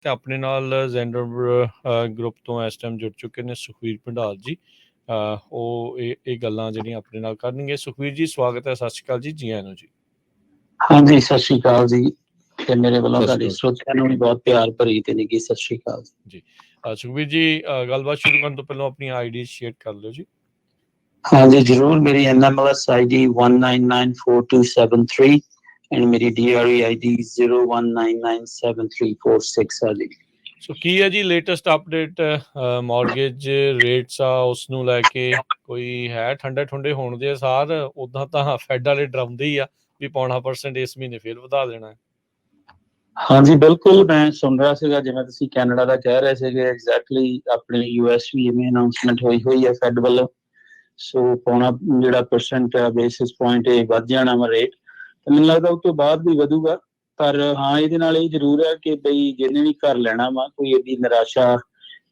ਤੇ ਆਪਣੇ ਨਾਲ ਜ਼ੈਂਡਰ ਗਰੁੱਪ ਤੋਂ ਇਸ ਟਾਈਮ ਜੁੜ ਚੁੱਕੇ ਨੇ ਸੁਖਵੀਰ ਭੰਡਾਲ ਜੀ। ਉਹ ਇਹ ਗੱਲਾਂ ਜਿਹੜੀਆਂ ਆਪਣੇ ਨਾਲ ਕਰਨਗੇ। ਸੁਖਵੀਰ ਜੀ ਸਵਾਗਤ ਹੈ, ਸਤਿ ਸ਼੍ਰੀ ਅਕਾਲ ਜੀ, ਜੀ ਆਇਆਂ ਨੂੰ ਜੀ। ਹਾਂਜੀ, ਸਤਿ ਸ਼੍ਰੀ ਅਕਾਲ ਜੀ, ਤੇ ਮੇਰੇ ਵੱਲੋਂ ਤੁਹਾਡੇ ਸਰੋਤਿਆਂ ਨੂੰ ਵੀ ਬਹੁਤ ਪਿਆਰ ਭਰੀ ਤੇ ਨਿੱਘੀ ਸਤਿ ਸ਼੍ਰੀ ਅਕਾਲ ਜੀ। ਸੁਖਵੀਰ ਜੀ ਗੱਲਬਾਤ ਸ਼ੁਰੂ ਕਰਨ ਤੋਂ ਪਹਿਲਾਂ ਆਪਣੀ ਆਈਡੀ ਸ਼ੇਅਰ ਕਰ ਲਓ ਜੀ। ਹਾਂਜੀ ਜ਼ਰੂਰ, ਮੇਰੀ NMLS ID 199427 ਐਂਡ ਮੇਰੀ DRE ID 01997346 ਹੈ ਜੀ। ਸੋ ਕੀ ਹੈ ਜੀ ਲੇਟੈਸਟ ਅਪਡੇਟ ਮੌਰਗੇਜ ਰੇਟਸ ਆ ਉਸ ਨੂੰ ਲੈ ਕੇ? ਕੋਈ ਹੈ ਠੰਡੇ ਠੁੰਡੇ ਹੋਣ ਦੇ ਅਸਾਰ? ਉਦਾਂ ਤਾਂ ਫੈਡ ਵਾਲੇ ਡਰਾਉਂਦੇ ਹੀ ਆ ਵੀ 0.5% ਇਸ ਮਹੀਨੇ ਫਿਰ ਵਧਾ ਦੇਣਾ। ਹਾਂਜੀ ਬਿਲਕੁਲ, ਮੈਂ ਸੁਣ ਰਿਹਾ ਸੀਗਾ ਜਿਵੇਂ ਤੁਸੀਂ ਕੈਨੇਡਾ ਦਾ ਕਹਿ ਰਹੇ ਸੀਗੇ, ਐਗਜ਼ੈਕਟਲੀ ਆਪਣੇ US ਵੀ ਇਵੇਂ ਅਨਾਉਂਸਮੈਂਟ ਹੋਈ ਹੈ ਫੈਡ ਵੱਲੋਂ। ਸੋ 0.5% ਬੇਸਿਸ ਪੁਆਇੰਟ ਇਹ ਵੱਧ ਜਾਣਾ ਵਾ ਰੇਟ, ਤੇ ਮੈਨੂੰ ਲੱਗਦਾ ਉਸ ਤੋਂ ਬਾਅਦ ਵੀ ਵਧੂਗਾ। ਪਰ ਹਾਂ, ਇਹਦੇ ਨਾਲ ਇਹ ਜ਼ਰੂਰ ਹੈ ਕਿ ਬਈ ਜਿਹਨੇ ਵੀ ਘਰ ਲੈਣਾ ਵਾ ਕੋਈ ਇਹਦੀ ਨਿਰਾਸ਼ਾ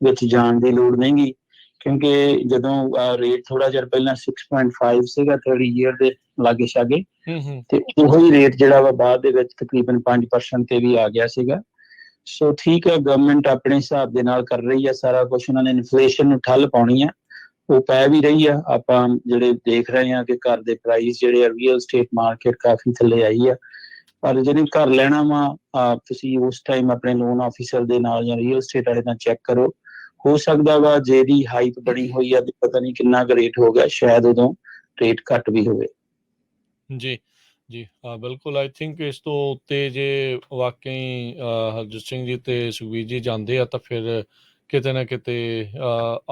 ਵਿੱਚ ਜਾਣ ਦੀ ਲੋੜ ਨਹੀਂ ਗੀ, ਕਿਉਂਕਿ ਜਦੋਂ ਰੇਟ ਥੋੜਾ ਚਿਰ ਪਹਿਲਾਂ 6.5 ਸੀਗਾ 30 ਈਅਰ ਦੇ ਲਾਗੇ ਛਾਗੇ, ਤੇ ਉਹੀ ਰੇਟ ਜਿਹੜਾ ਵਾ ਬਾਅਦ ਦੇ ਵਿੱਚ ਤਕਰੀਬਨ 5% ਤੇ ਵੀ ਆ ਗਿਆ ਸੀਗਾ। ਸੋ ਠੀਕ ਹੈ, ਗਵਰਨਮੈਂਟ ਆਪਣੇ ਹਿਸਾਬ ਦੇ ਨਾਲ ਕਰ ਰਹੀ ਹੈ ਸਾਰਾ ਕੁਛ। ਉਹਨਾਂ ਨੇ ਇਨਫਲੇਸ਼ਨ ਨੂੰ ਠੱਲ ਪਾਉਣੀ ਆ, ਉਹ ਪੈ ਵੀ ਰਹੀ ਆ। ਆਪਾਂ ਜਿਹੜੇ ਦੇਖ ਰਹੇ ਹਾਂ ਕਿ ਘਰ ਦੇ ਪ੍ਰਾਈਸ ਜਿਹੜੇ ਆ, ਰੀਅਲ ਸਟੇਟ ਮਾਰਕੀਟ ਕਾਫੀ ਥੱਲੇ ਆਈ ਆ। ਪਰ ਜਿਹਨੇ ਘਰ ਲੈਣਾ ਵਾ ਤੁਸੀਂ ਉਸ ਟਾਈਮ ਆਪਣੇ ਲੋਨ ਆਫਿਸਰ ਦੇ ਨਾਲ ਜਾਂ ਰੀਅਲ ਸਟੇਟ ਵਾਲੇ ਨਾਲ ਚੈੱਕ ਕਰੋ। ਹੋ ਸਕਦਾ ਵਾ ਜਿਹਦੀ ਹਾਈਪ ਬਣੀ ਹੋਈ ਆ, ਪਤਾ ਨਹੀਂ ਕਿੰਨਾ ਕੁ ਰੇਟ ਹੋ ਗਿਆ, ਸ਼ਾਇਦ ਉਦੋਂ ਰੇਟ ਘੱਟ ਵੀ ਹੋਵੇ। ਜੀ ਜੀ ਬਿਲਕੁਲ। ਆਈ ਥਿੰਕ ਇਸ ਤੋਂ ਉੱਤੇ ਜੇ ਵਾਕਈ ਹਰਜੀਤ ਸਿੰਘ ਜੀ ਤੇ ਸੁਖਵੀਰ ਜੀ ਜਾਂਦੇ ਆ ਤਾਂ ਫਿਰ ਕਿਤੇ ਨਾ ਕਿਤੇ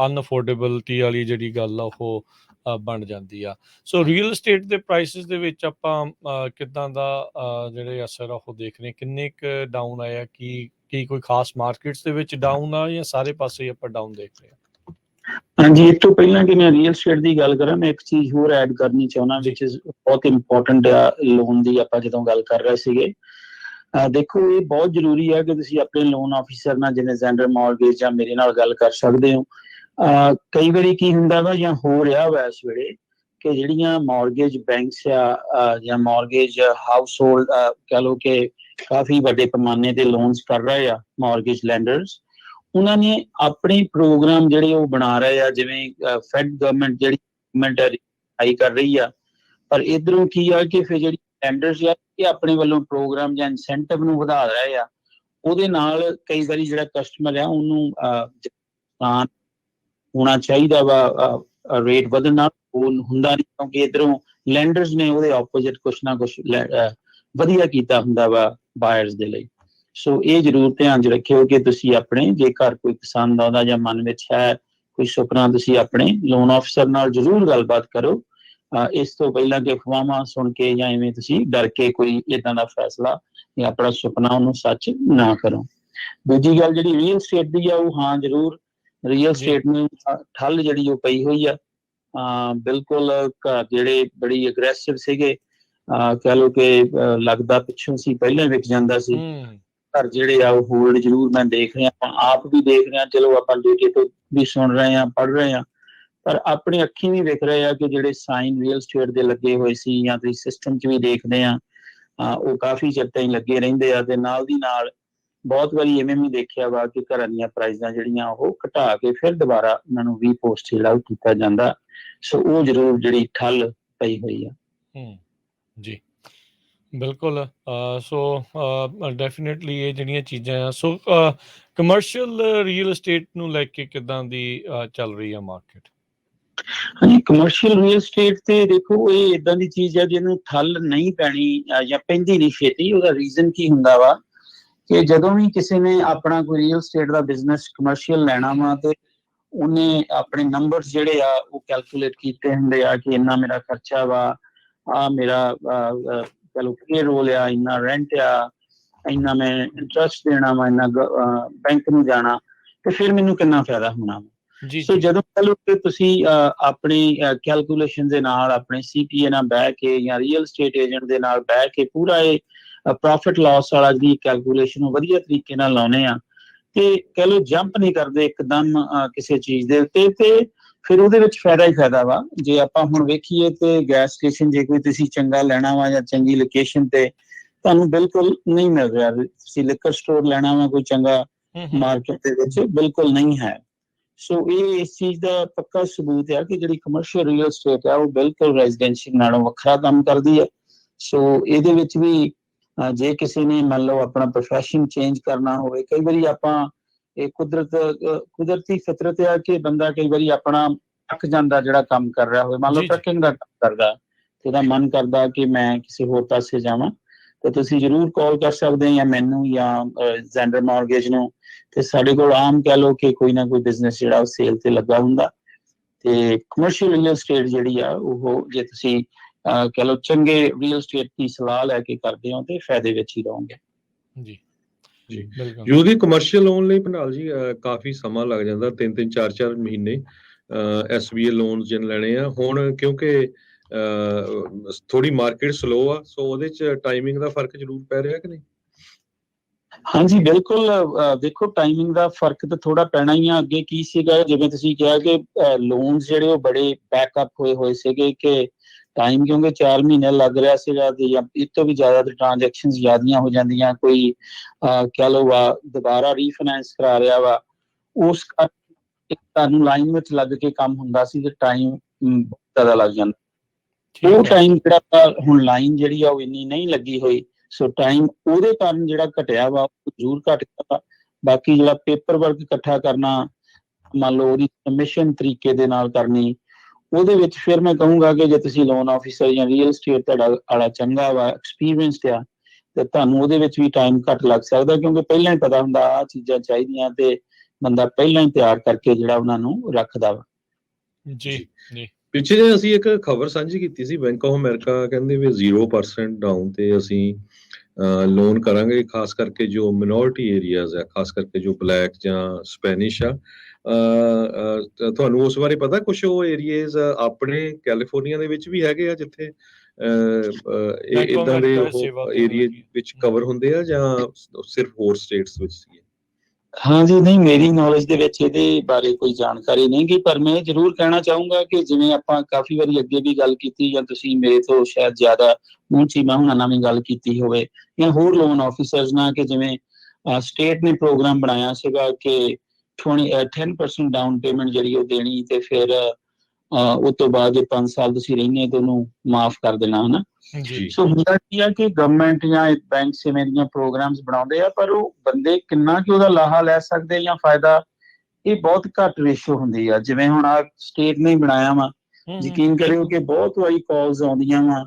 ਅਨਅਫੋਰਡੇਬਿਲਟੀ ਵਾਲੀ ਜਿਹੜੀ ਗੱਲ ਆ ਉਹ ਬਣ ਜਾਂਦੀ ਆ। ਸੋ ਰੀਅਲ ਸਟੇਟ ਦੇ ਪ੍ਰਾਈਸਿਸ ਦੇ ਵਿੱਚ ਆਪਾਂ ਕਿੱਦਾਂ ਦਾ ਜਿਹੜੇ ਅਸਰ ਆ ਉਹ ਦੇਖ ਰਹੇ? ਕਿੰਨੇ ਕੁ ਡਾਊਨ ਆਇਆ? ਕੀ ਕੋਈ ਖਾਸ ਮਾਰਕੀਟਸ ਦੇ ਵਿੱਚ ਡਾਊਨ ਆ ਜਾਂ ਸਾਰੇ ਪਾਸੇ ਆਪਾਂ ਡਾਊਨ ਦੇਖ ਰਹੇ ਹਾਂ? ਹਾਂਜੀ, ਇਸ ਤੋਂ ਪਹਿਲਾਂ ਕਿ ਮੈਂ ਰੀਅਲ ਸਟੇਟ ਦੀ ਗੱਲ ਕਰਾਂ, ਮੈਂ ਇੱਕ ਚੀਜ਼ ਹੋਰ ਐਡ ਕਰਨੀ ਚਾਹੁੰਦਾ ਵਿਚ ਇਜ਼ ਬਹੁਤ ਇੰਪੋਰਟੈਂਟ ਆ ਲੋਨ ਦੀ। ਆਪਾਂ ਜਦੋਂ ਗੱਲ ਕਰ ਰਹੇ ਸੀਗੇ, ਦੇਖੋ ਇਹ ਬਹੁਤ ਜ਼ਰੂਰੀ ਹੈ ਕਿ ਤੁਸੀਂ ਆਪਣੇ ਲੋਨ ਆਫਿਸਰ ਨਾਲ, ਜਿਵੇਂ ਜ਼ੈਂਡਰ ਮੌਰਗੇਜ ਜਾਂ ਮੇਰੇ ਨਾਲ ਗੱਲ ਕਰ ਸਕਦੇ ਹੋ। ਕਈ ਵਾਰੀ ਕੀ ਹੁੰਦਾ ਵਾ ਜਾਂ ਹੋ ਰਿਹਾ ਵਾ ਇਸ ਵੇਲੇ ਕਿ ਜਿਹੜੀਆਂ ਮੌਰਗੇਜ ਬੈਂਕਸ ਆ ਜਾਂ ਮੌਰਗੇਜ ਹਾਊਸ ਹੋਲਡ ਕਹਿ ਲਓ ਕਿ ਕਾਫੀ ਵੱਡੇ ਪੈਮਾਨੇ ਤੇ ਲੋਨਸ ਕਰ ਰਹੇ ਆ ਮੌਰਗੇਜ ਲੈਂਡਰਸ, ਉਹਨਾਂ ਨੇ ਆਪਣੇ ਪ੍ਰੋਗਰਾਮ ਜਿਹੜੇ ਉਹ ਬਣਾ ਰਹੇ ਆ। ਜਿਵੇਂ ਫੈਡ ਗਵਰਨਮੈਂਟ ਜਿਹੜੀ ਗਵਰਨਮੈਂਟ ਹਾਈ ਕਰ ਰਹੀ ਆ, ਪਰ ਇਧਰੋਂ ਕੀ ਆ ਕਿ ਫਿਰ ਜਿਹੜੀ ਲੈਂਡਰਸ ਆ ਇਹ ਆਪਣੇ ਵੱਲੋਂ ਪ੍ਰੋਗਰਾਮ ਜਾਂ ਇਨਸੈਂਟਿਵ ਨੂੰ ਵਧਾ ਰਹੇ ਆ। ਉਹਦੇ ਨਾਲ ਕਈ ਵਾਰੀ ਜਿਹੜਾ ਕਸਟਮਰ ਆ ਉਹਨੂੰ ਹੋਣਾ ਚਾਹੀਦਾ ਵਾ ਰੇਟ ਵਧਣ ਨਾਲ, ਉਹ ਹੁੰਦਾ ਨਹੀਂ, ਕਿਉਂਕਿ ਇਧਰੋਂ ਲੈਂਡਰਸ ਨੇ ਉਹਦੇ ਆਪੋਜ਼ਿਟ ਕੁਛ ਨਾ ਕੁਛ ਵਧੀਆ ਕੀਤਾ ਹੁੰਦਾ ਵਾ ਬਾਇਰਸ ਦੇ ਲਈ। ਸੋ ਇਹ ਜ਼ਰੂਰ ਧਿਆਨ 'ਚ ਰੱਖਿਓ ਕਿ ਤੁਸੀਂ ਆਪਣੇ, ਜੇ ਘਰ ਕੋਈ ਪਸੰਦ ਆਉਂਦਾ ਜਾਂ ਮਨ ਵਿੱਚ ਹੈ ਕੋਈ ਸੁਪਨਾ, ਤੁਸੀਂ ਆਪਣੇ ਲੋਨ ਆਫਿਸਰ ਨਾਲ ਜ਼ਰੂਰ ਗੱਲਬਾਤ ਕਰੋ ਇਸ ਤੋਂ ਪਹਿਲਾਂ ਕਿ ਅਫਵਾਹਾਂ ਸੁਣ ਕੇ ਜਾਂ ਇਵੇਂ ਤੁਸੀਂ ਡਰ ਕੇ ਕੋਈ ਏਦਾਂ ਦਾ ਫੈਸਲਾ ਜਾਂ ਆਪਣਾ ਸੁਪਨਾ ਉਹਨੂੰ ਸੱਚ ਨਾ ਕਰੋ। ਦੂਜੀ ਗੱਲ ਜਿਹੜੀ ਰੀਅਲ ਸਟੇਟ ਦੀ ਆ, ਉਹ ਹਾਂ ਜ਼ਰੂਰ ਰੀਅਲ ਸਟੇਟ ਨੂੰ ਠੱਲ ਜਿਹੜੀ ਉਹ ਪਈ ਹੋਈ ਆ। ਬਿਲਕੁਲ ਘਰ ਜਿਹੜੇ ਬੜੀ ਅਗਰੈਸਿਵ ਸੀਗੇ, ਕਹਿ ਲਓ ਕਿ ਲੱਗਦਾ ਪਿੱਛੋਂ ਸੀ ਪਹਿਲਾਂ ਵਿਕ ਜਾਂਦਾ ਸੀ, ਘਰ ਜਿਹੜੇ ਆ ਉਹ ਹੋਲਡ ਜ਼ਰੂਰ ਮੈਂ ਦੇਖ ਰਿਹਾ, ਆਪਾਂ ਆਪ ਵੀ ਦੇਖ ਰਹੇ ਹਾਂ। ਚਲੋ ਆਪਾਂ ਡੇਟੇ ਤੋਂ ਵੀ ਸੁਣ ਰਹੇ ਹਾਂ, ਪੜ੍ਹ ਰਹੇ ਹਾਂ, ਪਰ ਆਪਣੀ ਅੱਖੀਂ ਵੀ ਵੇਖ ਰਹੇ ਆ ਕਿ ਜਿਹੜੇ ਸਾਈਨ ਰੀਅਲ ਸਟੇਟ ਦੇ ਲੱਗੇ ਹੋਏ ਸੀ ਜਾਂ ਤੁਸੀਂ ਸਿਸਟਮ 'ਚ ਵੀ ਦੇਖਦੇ ਆ, ਉਹ ਕਾਫੀ ਚਿਰ ਤਾਈਂ ਲੱਗੇ ਰਹਿੰਦੇ ਆ। ਤੇ ਨਾਲ ਦੀ ਨਾਲ ਬਹੁਤ ਵਾਰੀ ਇਵੇਂ ਵੀ ਦੇਖਿਆ ਵਾ ਕਿ ਘਰਾਂ ਦੀਆਂ ਪ੍ਰਾਈਜ਼ਾਂ ਜਿਹੜੀਆਂ ਉਹ ਘਟਾ ਕੇ ਫਿਰ ਦੁਬਾਰਾ ਉਹਨਾਂ ਨੂੰ ਰੀਪੋਸਟ ਜਿਹੜਾ ਉਹ ਕੀਤਾ ਜਾਂਦਾ। ਸੋ ਉਹ ਜ਼ਰੂਰ ਜਿਹੜੀ ਠੱਲ ਪਈ ਹੋਈ ਆ। ਜੀ ਬਿਲਕੁਲ। ਸੋ ਡੈਫੀਨੇਟਲੀ ਇਹ ਜਿਹੜੀਆਂ ਚੀਜ਼ਾਂ ਆ, ਸੋ ਕਮਰਸ਼ੀਅਲ ਰੀਅਲ estate ਨੂੰ ਲੈ ਕੇ ਕਿੱਦਾਂ ਦੀ ਚੱਲ ਰਹੀ ਆ ਮਾਰਕੀਟ? ਹਾਂਜੀ, ਕਮਰਸ਼ੀਅਲ ਰੀਅਲ estate ਤੇ ਦੇਖੋ ਇਹ ਇਦਾਂ ਦੀ ਚੀਜ਼ ਹੈ ਜਿਹਨੂੰ ਠੱਲ ਨਹੀਂ ਪੈਣੀ ਜਾਂ ਪੈਂਦੀ ਨਹੀਂ ਛੇਤੀ। ਉਹਦਾ ਰੀਜ਼ਨ ਕੀ ਹੁੰਦਾ ਵਾ ਕਿ ਜਦੋਂ ਵੀ ਕਿਸੇ ਨੇ ਆਪਣਾ ਕੋਈ ਰੀਅਲ estate ਦਾ ਬਿਜ਼ਨਸ ਕਮਰਸ਼ੀਅਲ ਲੈਣਾ ਵਾ ਤੇ ਉਹਨੇ ਆਪਣੇ ਨੰਬਰਸ ਜਿਹੜੇ ਆ ਉਹ ਕੈਲਕੂਲੇਟ ਕੀਤੇ ਹੁੰਦੇ ਆ ਕਿ ਇੰਨਾ ਮੇਰਾ ਖਰਚਾ ਵਾ, ਮੇਰਾ ਚਲੋ ਪੇਰੋਲ ਆ, ਇੰਨਾ ਰੈਂਟ ਆ, ਇੰਨਾ ਮੈਂ ਇੰਟਰਸਟ ਦੇਣਾ ਵਾ, ਇੰਨਾ ਬੈਂਕ ਨੂੰ ਜਾਣਾ, ਤੇ ਫਿਰ ਮੈਨੂੰ ਕਿੰਨਾ ਫਾਇਦਾ ਹੋਣਾ ਵਾ। ਸੋ ਜਦੋਂ ਕਹਿ ਲਓ ਕਿ ਤੁਸੀਂ ਆਪਣੀ ਕੈਲਕੂਲੇਸ਼ਨ ਦੇ ਨਾਲ ਆਪਣੇ CPA ਨਾਲ ਬਹਿ ਕੇ ਜਾਂ ਰੀਅਲ estate ਏਜੰਟ ਦੇ ਨਾਲ ਬਹਿ ਕੇ ਪੂਰਾ ਇਹ ਪ੍ਰੋਫਿਟ ਲਾਸ ਵਾਲਾ ਦੀ ਕੈਲਕੂਲੇਸ਼ਨ ਨੂੰ ਵਧੀਆ ਤਰੀਕੇ ਨਾਲ ਲਾਉਣੇ ਆ, ਤੇ ਕਹਿ ਲਓ ਜੰਪ ਨਹੀਂ ਕਰਦੇ ਇੱਕਦਮ ਕਿਸੇ ਚੀਜ਼ ਦੇ ਉੱਤੇ, ਤੇ ਫਿਰ ਉਹਦੇ ਵਿੱਚ ਫਾਇਦਾ ਹੀ ਫਾਇਦਾ ਵਾ। ਜੇ ਆਪਾਂ ਹੁਣ ਵੇਖੀਏ ਤੇ ਗੈਸ ਸਟੇਸ਼ਨ ਜੇ ਕੋਈ ਤੁਸੀਂ ਚੰਗਾ ਲੈਣਾ ਵਾ ਜਾਂ ਚੰਗੀ ਲੋਕੇਸ਼ਨ ਤੇ ਤੁਹਾਨੂੰ ਬਿਲਕੁਲ ਨਹੀਂ ਮਿਲ ਰਿਹਾ। ਤੁਸੀਂ ਲਿਕਰ ਸਟੋਰ ਲੈਣਾ ਵਾ ਕੋਈ ਚੰਗਾ ਮਾਰਕੀਟ ਦੇ ਵਿੱਚ ਬਿਲਕੁਲ ਨਹੀਂ ਹੈ। ਸੋ ਇਹ ਇਸ ਚੀਜ਼ ਦਾ ਪੱਕਾ ਸਬੂਤ ਹੈ ਕਿ ਜਿਹੜੀ ਕਮਰਸ਼ੀਅਲ ਰੀਅਲ ਏਸਟੇਟ ਹੈ ਉਹ ਬਿਲਕੁਲ ਰੈਜ਼ੀਡੈਂਸ਼ੀਅਲ ਨਾਲੋਂ ਵੱਖਰਾ ਕੰਮ ਕਰਦੀ ਹੈ। ਸੋ ਇਹਦੇ ਵਿੱਚ ਵੀ ਜੇ ਕਿਸੇ ਨੇ ਮੰਨ ਲਓ ਆਪਣਾ ਪ੍ਰੋਫੈਸ਼ਨ ਚੇਂਜ ਕਰਨਾ ਹੋਵੇ, ਕਈ ਵਾਰੀ ਆਪਾਂ ਇਹ ਕੁਦਰਤੀ ਫਿਤਰਤ ਆ ਕਿ ਬੰਦਾ ਕਈ ਵਾਰੀ ਆਪਣਾ ਥੱਕ ਜਾਂਦਾ ਜਿਹੜਾ ਕੰਮ ਕਰ ਰਿਹਾ ਹੋਵੇ, ਮੰਨ ਲਓ ਟਰੱਕਿੰਗ ਦਾ ਕੰਮ ਕਰਦਾ ਤੇ ਉਹਦਾ ਮਨ ਕਰਦਾ ਕਿ ਮੈਂ ਕਿਸੇ ਹੋਰ ਪਾਸੇ ਜਾਵਾਂ, ਤਾਂ ਤੁਸੀਂ ਜ਼ਰੂਰ ਕਾਲ ਕਰ ਸਕਦੇ ਜਾਂ ਮੈਨੂੰ ਜਾਂ ਜ਼ੈਂਡਰ ਮਾਰਗੇਜ ਨੂੰ। ਤੇ ਸਾਡੇ ਕੋਲ ਆਮ ਕਹਿ ਲਓ ਕਿ ਕੋਈ ਨਾ ਕੋਈ ਬਿਜ਼ਨਸ ਜਿਹੜਾ ਉਹ ਸੇਲ ਤੇ ਲੱਗਾ ਹੁੰਦਾ। ਤੇ ਕਮਰਸ਼ੀਅਲ ਰੀਅਲ ਏਸਟੇਟ ਜਿਹੜੀ ਆ ਉਹ ਜੇ ਤੁਸੀਂ ਕਹਿ ਲਓ ਚੰਗੇ ਰੀਅਲ ਏਸਟੇਟ ਦੀ ਸਲਾਹ ਲੈ ਕੇ ਕਰਦੇ ਹੋ ਤੇ ਫਾਇਦੇ ਵਿੱਚ ਹੀ ਰਹੋਗੇ। ਜੀ ਜੀ ਯੂਦੀ ਕਮਰਸ਼ੀਅਲ ਲੋਨ ਲਈ ਭੰਡਾਲ ਜੀ ਕਾਫੀ ਸਮਾਂ ਲੱਗ ਜਾਂਦਾ, 3-3 4-4 ਮਹੀਨੇ SBA ਲੋਨ ਜਿਨ ਲੈਣੇ ਆ ਹੁਣ, ਕਿਉਂਕਿ ਥੋੜੀ ਮਾਰਕੀਟ ਸਲੋ ਆ, ਸੋ ਉਹਦੇ ਚ ਟਾਈਮਿੰਗ ਦਾ ਫਰਕ ਜ਼ਰੂਰ ਪੈ ਰਿਹਾ ਕਿ ਨਹੀਂ? ਹਾਂਜੀ ਬਿਲਕੁਲ, ਦੇਖੋ ਟਾਈਮਿੰਗ ਦਾ ਫਰਕ ਤਾਂ ਥੋੜਾ ਪੈਣਾ ਹੀ ਆ। ਅੱਗੇ ਕੀ ਸੀਗਾ, ਜਿਵੇਂ ਤੁਸੀਂ ਕਿਹਾ ਕਿ ਲੋਨਸ ਜਿਹੜੇ ਉਹ ਬੜੇ ਬੈਕਅਪ ਹੋਏ ਸੀਗੇ ਕਿ ਟਾਈਮ ਕਿਉਂਕਿ 4 ਮਹੀਨੇ ਲੱਗ ਰਿਹਾ ਸੀਗਾ ਤੇ ਜਾਂ ਇਸ ਤੋਂ ਵੀ ਜ਼ਿਆਦਾ ਟ੍ਰਾਂਜੈਕਸ਼ਨਸ ਜ਼ਿਆਦੀਆਂ ਹੋ ਜਾਂਦੀਆਂ, ਕੋਈ ਕਹਿ ਲਓ ਦੁਬਾਰਾ ਰੀਫਾਈਨੈਂਸ ਕਰਾ ਰਿਹਾ ਵਾ, ਉਸ ਤੁਹਾਨੂੰ ਲਾਈਨ ਵਿੱਚ ਲੱਗ ਕੇ ਕੰਮ ਹੁੰਦਾ ਸੀ ਤੇ ਟਾਈਮ ਬਹੁਤ ਜ਼ਿਆਦਾ ਲੱਗ ਜਾਂਦਾ। ਉਹ ਟਾਈਮ ਜਿਹੜਾ ਹੁਣ ਲਾਈਨ ਜਿਹੜੀ ਆ ਉਹ ਇੰਨੀ ਨਹੀਂ ਲੱਗੀ ਹੋਈ, ਸੋ ਟਾਈਮ ਉਹਦੇ ਕਾਰਨ ਜਿਹੜਾ ਘਟਿਆ ਵਾ ਉਹ ਜ਼ਰੂਰ ਘਟ ਗਿਆ। ਬਾਕੀ ਜਿਹੜਾ ਪੇਪਰ ਵਰਕ ਇਕੱਠਾ ਕਰਨਾ, ਮੰਨ ਲਓ ਉਹਦੀ ਕਮਿਸ਼ਨ ਤਰੀਕੇ ਦੇ ਨਾਲ ਕਰਨੀ, ਉਹਦੇ ਵਿੱਚ ਫਿਰ ਮੈਂ ਕਹੂੰਗਾ ਕਿ ਜੇ ਤੁਸੀਂ ਲੋਨ ਆਫਿਸਰ ਜਾਂ ਰੀਅਲ ਏਸਟੇਟ ਤੁਹਾਡਾ ਵਾਲਾ ਚੰਗਾ ਵਾ, ਐਕਸਪੀਰੀਅੰਸਡ ਆ, ਤੇ ਤੁਹਾਨੂੰ ਉਹਦੇ ਵਿੱਚ ਵੀ ਟਾਈਮ ਘੱਟ ਲੱਗ ਸਕਦਾ ਕਿਉਂਕਿ ਪਹਿਲਾਂ ਹੀ ਪਤਾ ਹੁੰਦਾ ਆਹ ਚੀਜ਼ਾਂ ਚਾਹੀਦੀਆਂ ਤੇ ਬੰਦਾ ਪਹਿਲਾਂ ਹੀ ਤਿਆਰ ਕਰਕੇ ਜਿਹੜਾ ਉਹਨਾਂ ਨੂੰ ਰੱਖਦਾ ਵਾ। ਜੀ ਜੀ ਪਿੱਛੇ ਜੇ ਅਸੀਂ ਇੱਕ ਖਬਰ ਸਾਂਝੀ ਕੀਤੀ ਸੀ, ਬੈਂਕ ਆਫ ਅਮਰੀਕਾ ਕਹਿੰਦੇ ਵੀ 0% ਡਾਊਨ ਤੇ ਅਸੀਂ ਲੋਨ ਕਰਾਂਗੇ, ਖਾਸ ਕਰਕੇ ਜੋ ਮਿਨੋਰਿਟੀ ਏਰੀਆਜ਼ ਆ, ਖਾਸ ਕਰਕੇ ਜੋ ਬਲੈਕ ਜਾਂ ਸਪੈਨਿਸ਼ ਆ। ਤੁਹਾਨੂੰ ਉਸ ਬਾਰੇ ਪਤਾ ਕੁਛ? ਉਹ ਏਰੀਆਜ਼ ਆਪਣੇ ਕੈਲੀਫੋਰਨੀਆ ਦੇ ਵਿੱਚ ਵੀ ਹੈਗੇ ਆ ਜਿੱਥੇ ਇਦਾਂ ਦੇ ਉਹ ਏਰੀਆ ਵਿੱਚ ਕਵਰ ਹੁੰਦੇ ਆ ਜਾਂ ਸਿਰਫ ਹੋਰ ਸਟੇਟਸ ਵਿੱਚ ਸੀ? ਹਾਂਜੀ ਨਹੀਂ, ਮੇਰੀ ਨੌਲੇਜ ਦੇ ਵਿੱਚ ਇਹਦੇ ਬਾਰੇ ਕੋਈ ਜਾਣਕਾਰੀ ਨਹੀਂ ਗੀ, ਪਰ ਮੈਂ ਜ਼ਰੂਰ ਕਹਿਣਾ ਚਾਹੂੰਗਾ ਕਿ ਜਿਵੇਂ ਆਪਾਂ ਕਾਫੀ ਵਾਰੀ ਅੱਗੇ ਵੀ ਗੱਲ ਕੀਤੀ ਜਾਂ ਤੁਸੀਂ ਮੇਰੇ ਤੋਂ ਸ਼ਾਇਦ ਜ਼ਿਆਦਾ ਚੀਮਾ ਹੁਣਾਂ ਨਾਲ ਵੀ ਗੱਲ ਕੀਤੀ ਹੋਵੇ ਜਾਂ ਹੋਰ ਲੋਨ ਆਫਿਸਰਸ ਨਾਲ, ਕਿ ਜਿਵੇਂ ਸਟੇਟ ਨੇ ਪ੍ਰੋਗਰਾਮ ਬਣਾਇਆ ਸੀਗਾ ਕਿ 10% ਡਾਊਨ ਪੇਮੈਂਟ ਜਿਹੜੀ ਉਹ ਦੇਣੀ ਤੇ ਫਿਰ ਉਸ ਤੋਂ ਬਾਅਦ ਜੇ 5 ਸਾਲ ਤੁਸੀਂ ਰਹਿੰਦੇ ਤੇ ਉਹਨੂੰ ਮਾਫ ਕਰ ਦੇਣਾ, ਹਨਾ। ਸੋ ਹੁੰਦਾ ਕੀ ਆ ਕਿ ਗਵਰਨਮੈਂਟ ਜਾਂ ਬੈਂਕ ਇਵੇਂ ਦੀਆਂ ਪ੍ਰੋਗਰਾਮਸ ਬਣਾਉਂਦੇ ਆ, ਪਰ ਉਹ ਬੰਦੇ ਕਿੰਨਾ ਕਿ ਉਹਦਾ ਲਾਹਾ ਲੈ ਸਕਦੇ ਜਾਂ ਫਾਇਦਾ, ਇਹ ਬਹੁਤ ਘੱਟ ਰੇਸ਼ੋ ਹੁੰਦੀ ਆ। ਜਿਵੇਂ ਹੁਣ ਆ ਸਟੇਟ ਨੇ ਬਣਾਇਆ ਵਾ, ਯਕੀਨ ਕਰਿਓ ਕਿ ਬਹੁਤ ਵਾਰੀ ਕਾਲਸ ਆਉਂਦੀਆਂ ਵਾ,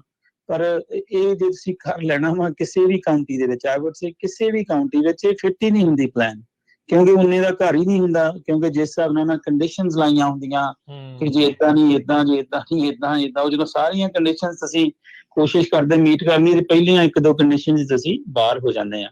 ਪਰ ਇਹ ਜੇ ਤੁਸੀਂ ਘਰ ਲੈਣਾ ਵਾ ਕਿਸੇ ਵੀ ਕਾਉਂਟੀ ਦੇ ਵਿੱਚ, ਆਈ ਵੁੱਡ ਸੇ ਕਿਸੇ ਵੀ ਕਾਉਂਟੀ ਵਿੱਚ, ਇਹ ਫਿੱਟ ਹੀ ਨਹੀਂ ਹੁੰਦੀ ਪਲਾਨ, ਕਿਉਂਕਿ ਉਨੇ ਦਾ ਘਰ ਹੀ ਨਹੀਂ ਹੁੰਦਾ, ਕਿਉਂਕਿ ਜਿਸ ਹਿਸਾਬ ਨਾਲ ਕੰਡੀਸ਼ਨਸ ਲਾਈਆਂ ਹੁੰਦੀਆਂ ਕਿ ਜੇ ਏਦਾਂ ਨਹੀਂ ਏਦਾਂ, ਜੇ ਏਦਾਂ ਨਹੀਂ ਏਦਾਂ ਏਦਾਂ, ਉਹ ਜਦੋਂ ਸਾਰੀਆਂ ਕੰਡੀਸ਼ਨਸ ਅਸੀਂ ਕੋਸ਼ਿਸ਼ ਕਰਦੇ ਮੀਟ ਕਰਨੀ ਤੇ ਪਹਿਲੀਆਂ 1-2 ਕੰਡੀਸ਼ਨਸ ਅਸੀਂ ਬਾਹਰ ਹੋ ਜਾਂਦੇ ਆ।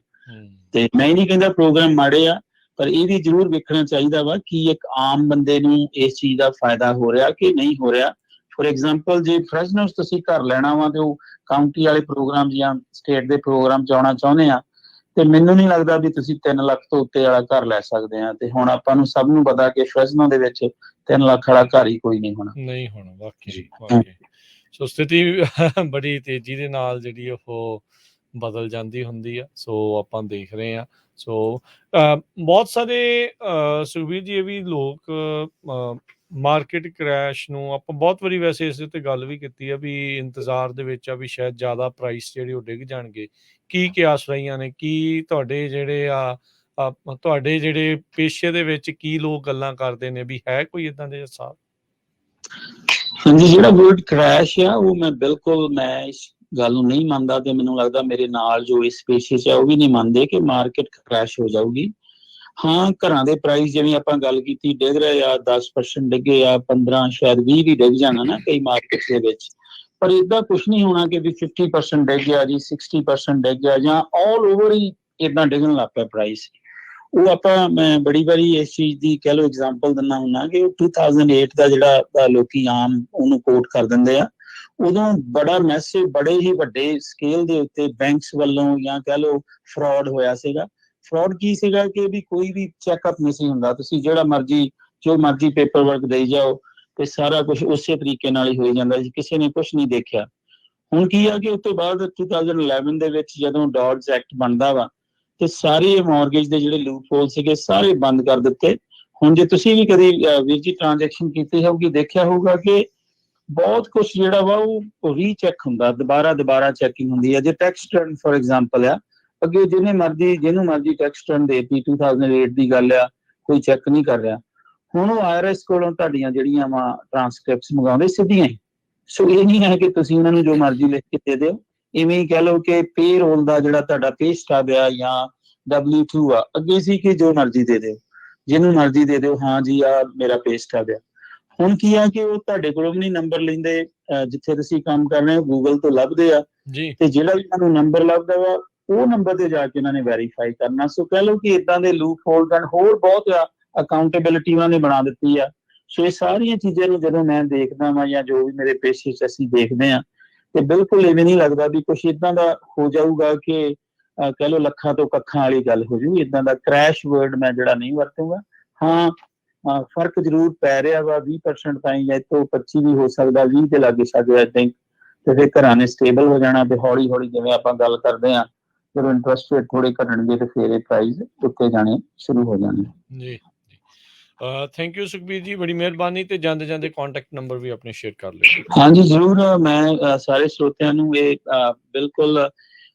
ਤੇ ਮੈਂ ਨਹੀਂ ਕਹਿੰਦਾ ਪ੍ਰੋਗਰਾਮ ਮਾੜੇ ਆ, ਪਰ ਇਹ ਵੀ ਜ਼ਰੂਰ ਵੇਖਣਾ ਚਾਹੀਦਾ ਵਾ ਕਿ ਇੱਕ ਆਮ ਬੰਦੇ ਨੂੰ ਇਸ ਚੀਜ਼ ਦਾ ਫਾਇਦਾ ਹੋ ਰਿਹਾ ਕਿ ਨਹੀਂ ਹੋ ਰਿਹਾ। ਫੋਰ ਐਗਜ਼ਾਮਪਲ ਜੇ ਫਰੈਸ਼ਨਰਸ ਤੁਸੀਂ ਘਰ ਲੈਣਾ ਵਾ ਤੇ ਉਹ ਕਾਉਂਟੀ ਵਾਲੇ ਪ੍ਰੋਗਰਾਮ ਜਾਂ ਸਟੇਟ ਦੇ ਪ੍ਰੋਗਰਾਮ ਚ ਆਉਣਾ ਚਾਹੁੰਦੇ ਆ, ਤੇ ਮੈਨੂੰ ਨਹੀਂ ਲੱਗਦਾ ਵੀ ਤੁਸੀਂ 3 ਲੱਖ ਤੋਂ ਉੱਤੇ ਵਾਲਾ ਘਰ ਲੈ ਸਕਦੇ ਆ। ਤੇ ਹੁਣ ਆਪਾਂ ਨੂੰ ਸਭ ਨੂੰ ਪਤਾ ਕਿ ਫਰੈਸ਼ਨੋ ਦੇ ਵਿੱਚ 3 ਲੱਖ ਵਾਲਾ ਘਰ ਹੀ ਕੋਈ ਨਹੀਂ ਹੋਣਾ। ਵਾਕਈ ਸੋ ਸਥਿਤੀ ਬੜੀ ਤੇਜ਼ੀ ਦੇ ਨਾਲ ਜਿਹੜੀ ਉਹ ਬਦਲ ਜਾਂਦੀ ਹੁੰਦੀ ਆ, ਸੋ ਆਪਾਂ ਦੇਖ ਰਹੇ ਆ। ਸੋ ਬਹੁਤ ਸਾਰੇ ਸੁਖਬੀਰ ਜੀ ਇਹ ਵੀ ਲੋਕ ਮਾਰਕੀਟ ਕ੍ਰੈਸ਼ ਨੂੰ ਆਪਾਂ ਬਹੁਤ ਵਾਰੀ ਵੈਸੇ ਇਸ ਉੱਤੇ ਗੱਲ ਵੀ ਕੀਤੀ ਆ ਵੀ ਇੰਤਜ਼ਾਰ ਦੇ ਵਿੱਚ ਆ ਵੀ ਸ਼ਾਇਦ ਜ਼ਿਆਦਾ ਪ੍ਰਾਈਸ ਜਿਹੜੇ ਉਹ ਡਿੱਗ ਜਾਣਗੇ। ਕੀ ਕਿਆਸ ਰਹੀਆਂ ਨੇ, ਕੀ ਤੁਹਾਡੇ ਜਿਹੜੇ ਪੇਸ਼ੇ ਦੇ ਵਿੱਚ ਕੀ ਲੋਕ ਗੱਲਾਂ ਕਰਦੇ ਨੇ, ਵੀ ਹੈ ਕੋਈ ਏਦਾਂ ਦੇ ਹਿਸਾਬ? ਹਾਂਜੀ, ਜਿਹੜਾ ਵਰਡ ਕ੍ਰੈਸ਼ ਆ ਉਹ ਮੈਂ ਇਸ ਗੱਲ ਨੂੰ ਨਹੀਂ ਮੰਨਦਾ, ਤੇ ਮੈਨੂੰ ਲੱਗਦਾ ਮੇਰੇ ਨਾਲ ਜੋ ਇਸ ਪੇਸ਼ੇ 'ਚ ਆ ਉਹ ਵੀ ਨਹੀਂ ਮੰਨਦੇ ਕਿ ਮਾਰਕੀਟ ਕ੍ਰੈਸ਼ ਹੋ ਜਾਊਗੀ। ਹਾਂ, ਘਰਾਂ ਦੇ ਪ੍ਰਾਈਸ ਜਿਵੇਂ ਆਪਾਂ ਗੱਲ ਕੀਤੀ ਡਿੱਗ ਰਹੇ ਆ, 10% ਡਿੱਗੇ ਆ, 15 ਸ਼ਾਇਦ 20 ਵੀ ਡਿੱਗ ਜਾਣਾ ਨਾ ਕਈ ਮਾਰਕੀਟ ਦੇ ਵਿੱਚ, ਪਰ ਏਦਾਂ ਕੁਛ ਨਹੀਂ ਹੋਣਾ ਕਿ ਵੀ 50% ਡਿੱਗ ਗਿਆ ਜੀ, 60% ਡਿੱਗ ਗਿਆ ਜਾਂ ਆਲ ਓਵਰ ਹੀ ਏਦਾਂ ਡਿੱਗਣ ਲੱਗ ਪਿਆ ਪ੍ਰਾਈਸ। ਉਹ ਮੈਂ ਬੜੀ ਵਾਰੀ ਇਸ ਚੀਜ਼ ਦੀ ਕਹਿ ਲਓ ਐਗਜ਼ਾਮਪਲ ਦਿੰਦਾ ਹੁੰਦਾ ਕਿ 2008 ਦਾ ਜਿਹੜਾ ਲੋਕੀ ਆਮ ਉਹਨੂੰ ਕੋਟ ਕਰ ਦਿੰਦੇ ਆ, ਉਦੋਂ ਬੜਾ ਮੈਸਿਵ, ਬੜੇ ਹੀ ਵੱਡੇ ਸਕੇਲ ਦੇ ਉੱਤੇ ਬੈਂਕਸ ਵੱਲੋਂ ਜਾਂ ਕਹਿ ਲਓ ਫਰਾਡ ਹੋਇਆ ਸੀਗਾ। ਫਰਾਡ ਕੀ ਸੀਗਾ ਕਿ ਵੀ ਕੋਈ ਵੀ ਚੈੱਕਅਪ ਨਹੀਂ ਸੀ ਹੁੰਦਾ, ਤੁਸੀਂ ਜੋ ਮਰਜ਼ੀ ਪੇਪਰ ਵਰਕ ਦੇਈ ਜਾਓ ਤੇ ਸਾਰਾ ਕੁਝ ਉਸੇ ਤਰੀਕੇ ਨਾਲ ਹੀ ਹੋਈ ਜਾਂਦਾ ਸੀ, ਕਿਸੇ ਨੇ ਕੁਝ ਨਹੀਂ ਦੇਖਿਆ। ਹੁਣ ਕੀ ਆ ਕਿ ਉਸ ਤੋਂ ਬਾਅਦ 2011 ਦੇ ਵਿੱਚ ਜਦੋਂ ਡੌਡਸ ਐਕਟ ਬਣਦਾ ਵਾ, ਤੇ ਸਾਰੇ ਮਾਰਗੇਜ ਦੇ ਜਿਹੜੇ ਲੂਪ ਹੋਲ ਸੀਗੇ ਸਾਰੇ ਬੰਦ ਕਰ ਦਿੱਤੇ। ਹੁਣ ਜੇ ਤੁਸੀਂ ਵੀ ਕਦੀ ਵੀਰ ਜੀ ਟ੍ਰਾਂਜੈਕਸ਼ਨ ਕੀਤੀ ਹੋਊਗੀ, ਦੇਖਿਆ ਹੋਊਗਾ ਕਿ ਬਹੁਤ ਕੁਝ ਜਿਹੜਾ ਵਾ ਉਹ ਰੀਚੈਕ ਹੁੰਦਾ, ਦੁਬਾਰਾ ਚੈਕਿੰਗ ਹੁੰਦੀ ਹੈ। ਜੇ ਟੈਕਸ ਰਿਟਰਨ ਫॉर ਐਗਜ਼ਾਮਪਲ ਆ, ਅੱਗੇ ਜਿਹਨੂੰ ਮਰਜ਼ੀ ਟੈਕਸ ਰਿਟਰਨ ਦੇਤੀ 2008 ਦੀ ਗੱਲ ਆ, ਕੋਈ ਚੈੱਕ ਨਹੀਂ ਕਰ ਰਿਹਾ। ਹੁਣ ਉਹ IRS ਕੋਲੋਂ ਤੁਹਾਡੀਆਂ ਜਿਹੜੀਆਂ ਵਾ ਟ੍ਰਾਂਸਕ੍ਰਿਪਟਸ ਮੰਗਾਉਂਦੇ ਸਿੱਧੀਆਂ ਹੀ। ਸੋ ਇਹ ਨਹੀਂ ਹੈ ਕਿ ਤੁਸੀਂ ਉਹਨਾਂ ਨੂੰ ਜੋ ਮਰਜ਼ੀ ਲਿਖ ਕੇ ਦੇ ਦਿਓ। ਇਵੇਂ ਹੀ ਕਹਿ ਲਓ ਕਿ ਪੇ ਰੋਲ ਦਾ ਜਿਹੜਾ ਤੁਹਾਡਾ ਪੇ ਸਟਬ ਆ ਜਾਂ W2 ਆ, ਅੱਗੇ ਸੀ ਕਿ ਜੋ ਮਰਜ਼ੀ ਦੇ ਦਿਓ, ਜਿਹਨੂੰ ਮਰਜ਼ੀ ਦੇ ਦਿਓ, ਹਾਂ ਜੀ ਆ ਮੇਰਾ ਪੇ ਸਟਬ ਆ। ਹੁਣ ਕੀ ਆ ਕਿ ਉਹ ਤੁਹਾਡੇ ਕੋਲੋਂ ਵੀ ਨਹੀਂ ਨੰਬਰ ਲੈਂਦੇ, ਜਿੱਥੇ ਤੁਸੀਂ ਕੰਮ ਕਰ ਰਹੇ ਹੋ ਗੂਗਲ ਤੋਂ ਲੱਭਦੇ ਆ ਜੀ, ਤੇ ਜਿਹੜਾ ਵੀ ਤੁਹਾਨੂੰ ਨੰਬਰ ਲੱਭਦਾ ਵਾ ਉਹ ਨੰਬਰ ਤੇ ਜਾ ਕੇ ਉਹਨਾਂ ਨੇ ਵੈਰੀਫਾਈ ਕਰਨਾ। ਸੋ ਕਹਿ ਲਓ ਕਿ ਇਦਾਂ ਦੇ ਲੂਪ ਹੋਲਸ ਹਨ, ਹੋਰ ਬਹੁਤ ਆ, ਅਕਾਊਂਟੇਬਿਲਿਟੀ ਉਹਨਾਂ ਨੇ ਬਣਾ ਦਿੱਤੀ ਆ। ਸੋ ਇਹ ਸਾਰੀਆਂ ਚੀਜ਼ਾਂ ਨੂੰ ਜਦੋਂ ਮੈਂ ਦੇਖਦਾ ਵਾਂ ਜਾਂ ਜੋ ਵੀ ਮੇਰੇ ਪੇਸ਼ੇ 'ਚ ਅਸੀਂ ਦੇਖਦੇ ਹਾਂ, ਤੇ ਬਿਲਕੁਲ ਇਵੇਂ ਨਹੀਂ ਲੱਗਦਾ ਵੀ ਕੁਛ ਇਦਾਂ ਦਾ ਹੋ ਜਾਊਗਾ ਕਿ ਕਹਿ ਲਓ ਲੱਖਾਂ ਤੋਂ ਕੱਖਾਂ ਵਾਲੀ ਗੱਲ ਹੋ ਜੂ। ਇਦਾਂ ਦਾ ਕ੍ਰੈਸ਼ ਵਰਡ ਮੈਂ ਜਿਹੜਾ ਨਹੀਂ ਵਰਤੂੰਗਾ। ਹਾਂ, ਫਰਕ ਜ਼ਰੂਰ ਪੈ ਰਿਹਾ ਵਾ 20% ਤਾਈਂ, ਜਾਂ ਤੋਂ 25 ਵੀ ਹੋ ਸਕਦਾ, 20 ਦੇ ਲਾਗੇ ਸਾਡੇ ਆਈ ਥਿੰਕ। ਤੇ ਫਿਰ ਘਰਾਂ ਨੇ ਸਟੇਬਲ ਹੋ ਜਾਣਾ, ਤੇ ਹੌਲੀ ਹੌਲੀ ਜਿਵੇਂ ਆਪਾਂ ਗੱਲ ਕਰਦੇ ਹਾਂ, ਜਦੋਂ ਇੰਟਰਸਟ ਰੇਟ ਥੋੜੇ ਘਟਣਗੇ ਤੇ ਫਿਰ ਇਹ ਪ੍ਰਾਈਸ ਉੱਤੇ ਜਾਣੇ ਸ਼ੁਰੂ ਹੋ ਜਾਣੇ। ਜੀ। ਥੈਂਕ ਯੂ ਸੁਖਬੀਰ ਜੀ, ਬੜੀ ਮਿਹਰਬਾਨੀ। ਤੇ ਜਾਂਦੇ ਕੰਟੈਕਟ ਨੰਬਰ ਵੀ ਆਪਣੇ ਸ਼ੇਅਰ ਕਰ ਲਿਓ। ਹਾਂਜੀ ਜ਼ਰੂਰ। ਮੈਂ ਸਾਰੇ ਸਰੋਤਿਆਂ ਨੂੰ ਇਹ ਬਿਲਕੁਲ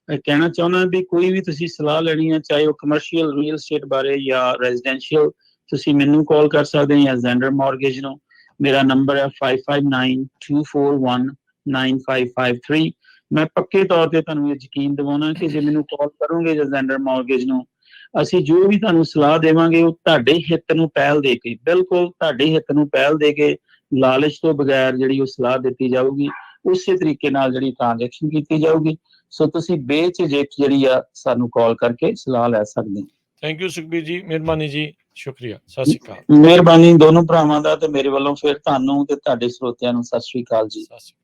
ਕਹਿਣਾ ਚਾਹੁੰਦਾ ਵੀ ਕੋਈ ਵੀ ਤੁਸੀਂ ਸਲਾਹ ਲੈਣੀ ਹੈ, ਚਾਹੇ ਉਹ ਕਮਰਸ਼ੀਅਲ ਰੀਅਲ ਏਸਟੇਟ ਬਾਰੇ ਜਾਂ ਰੈਜ਼ੀਡੈਂਸ਼ੀਅਲ, ਤੁਸੀਂ ਮੈਨੂੰ ਕਾਲ ਕਰ ਸਕਦੇ ਹੋ ਜਾਂ ਜ਼ੈਂਡਰ ਮਾਰਗੇਜ ਨੂੰ। ਮੇਰਾ ਨੰਬਰ ਹੈ 5592419553। ਮੈਂ ਪੱਕੇ ਤੌਰ ਤੇ ਤੁਹਾਨੂੰ ਇਹ ਯਕੀਨ ਦਿਵਾਉਣਾ ਕਿ ਜੇ ਮੈਨੂੰ ਕਾਲ ਕਰੋਗੇ ਜਾਂ ਜ਼ੈਂਡਰ ਮਾਰਗੇਜ ਨੂੰ, ਅਸੀਂ ਜੋ ਵੀ ਤੁਹਾਨੂੰ ਸਲਾਹ ਦੇਵਾਂਗੇ ਉਹ ਤੁਹਾਡੇ ਹਿੱਤ ਨੂੰ ਪਹਿਲ ਦੇ ਕੇ, ਬਿਲਕੁਲ ਤੁਹਾਡੇ ਹਿੱਤ ਨੂੰ ਪਹਿਲ ਦੇ ਕੇ, ਲਾਲਚ ਤੋਂ ਬਗੈਰ ਜਿਹੜੀ ਉਹ ਸਲਾਹ ਦਿੱਤੀ ਜਾਊਗੀ, ਉਸੇ ਤਰੀਕੇ ਨਾਲ ਜਿਹੜੀ ਟ੍ਰਾਂਜੈਕਸ਼ਨ ਕੀਤੀ ਜਾਊਗੀ। ਸੋ ਤੁਸੀਂ ਬੇਝਿਜਕ ਜਿਹੜੀ ਆ ਸਾਨੂੰ ਕਾਲ ਕਰਕੇ ਸਲਾਹ ਲੈ ਸਕਦੇ ਹੋ। ਥੈਂਕ ਯੂ ਸੁਖਬੀਰ ਜੀ, ਮਿਹਰਬਾਨੀ ਜੀ, ਸ਼ੁਕਰੀਆ, ਸਤਿ ਸ਼੍ਰੀ ਅਕਾਲ। ਮਿਹਰਬਾਨੀ ਦੋਨੋਂ ਭਰਾਵਾਂ ਦਾ, ਤੇ ਮੇਰੇ ਵੱਲੋਂ ਫਿਰ ਤੁਹਾਨੂੰ ਤੇ ਤੁਹਾਡੇ ਸਰੋਤਿਆਂ ਨੂੰ ਸਤਿ ਸ਼੍ਰੀ ਅਕਾਲ ਜੀ। ਸਤਿ ਸ਼੍ਰੀ ਅਕਾਲ।